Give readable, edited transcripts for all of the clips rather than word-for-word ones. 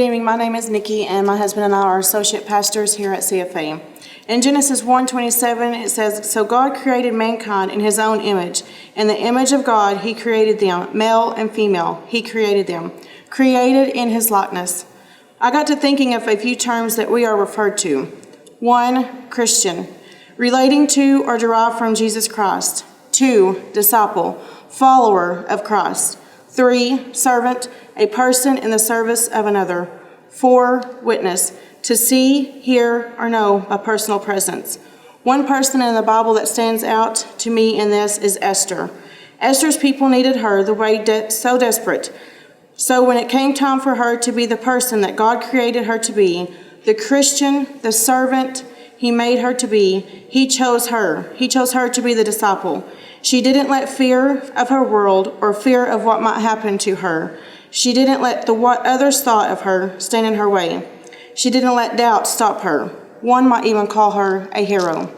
Good evening. My name is Nikki, and my husband and I are associate pastors here at CFA. In Genesis 1:27, it says, "So God created mankind in his own image. In the image of God, he created them, male and female. He created them, created in his likeness." I got to thinking of a few terms that we are referred to. 1, Christian, relating to or derived from Jesus Christ. 2, disciple, follower of Christ. 3, servant, a person in the service of another. 4, witness, to see, hear, or know by personal presence. One person in the Bible that stands out to me in this is Esther. Esther's people needed her the way so desperate. So when it came time for her to be the person that God created her to be, the Christian, the servant he made her to be, he chose her. He chose her to be the disciple. She didn't let fear of her world or fear of what might happen to her. She didn't let what others thought of her stand in her way. She didn't let doubt stop her. One might even call her a hero.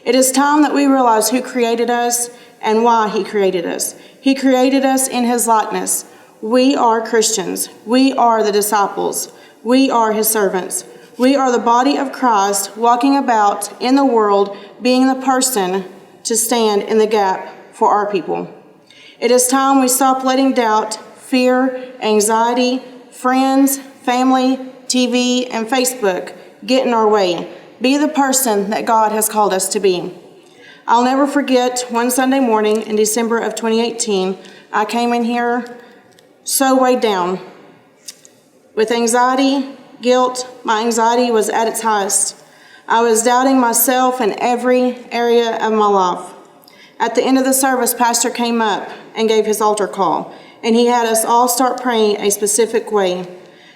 It is time that we realize who created us and why he created us. He created us in his likeness. We are Christians. We are the disciples. We are his servants. We are the body of Christ walking about in the world, being the person to stand in the gap for our people. It is time we stop letting doubt, fear, anxiety, friends, family, TV, and Facebook get in our way. Be the person that God has called us to be. I'll never forget one Sunday morning in December of 2018, I came in here so weighed down with anxiety, guilt. My anxiety was at its highest. I was doubting myself in every area of my life. At the end of the service, Pastor came up and gave his altar call, and he had us all start praying a specific way.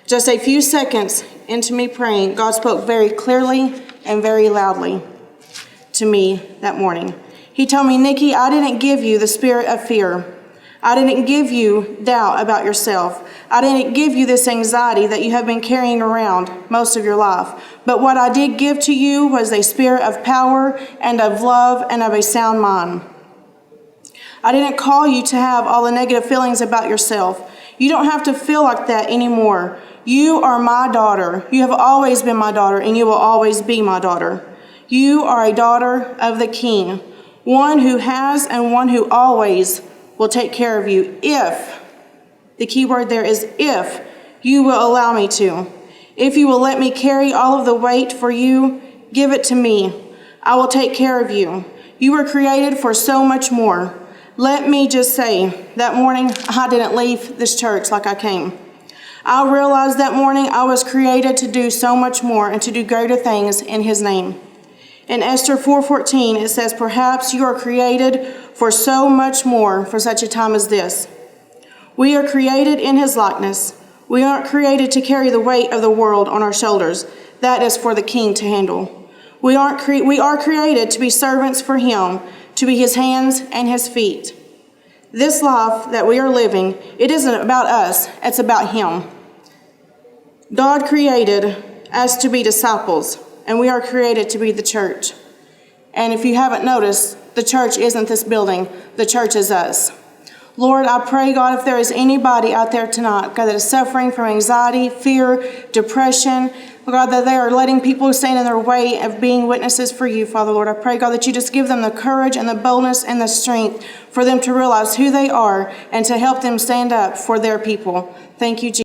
Just a few seconds into me praying, God spoke very clearly and very loudly to me that morning. He told me, "Nikki, I didn't give you the spirit of fear. I didn't give you doubt about yourself. I didn't give you this anxiety that you have been carrying around most of your life. But what I did give to you was a spirit of power and of love and of a sound mind. I didn't call you to have all the negative feelings about yourself. You don't have to feel like that anymore. You are my daughter. You have always been my daughter, and you will always be my daughter. You are a daughter of the King, one who has and one who always will take care of you if, the key word there is if, you will allow me to. If you will let me carry all of the weight for you, give it to me. I will take care of you. You were created for so much more." Let me just say, that morning, I didn't leave this church like I came. I realized that morning I was created to do so much more and to do greater things in his name. In Esther 4:14, it says, "Perhaps you are created for so much more for such a time as this." We are created in his likeness. We aren't created to carry the weight of the world on our shoulders. That is for the King to handle. We are created to be servants for him, to be his hands and his feet. This life that we are living, it isn't about us, it's about him. God created us to be disciples, and we are created to be the church. And if you haven't noticed, the church isn't this building, the church is us. Lord, I pray, God, if there is anybody out there tonight, God, that is suffering from anxiety, fear, depression, God, that they are letting people stand in their way of being witnesses for you, Father, Lord, I pray, God, that you just give them the courage and the boldness and the strength for them to realize who they are and to help them stand up for their people. Thank you, Jesus.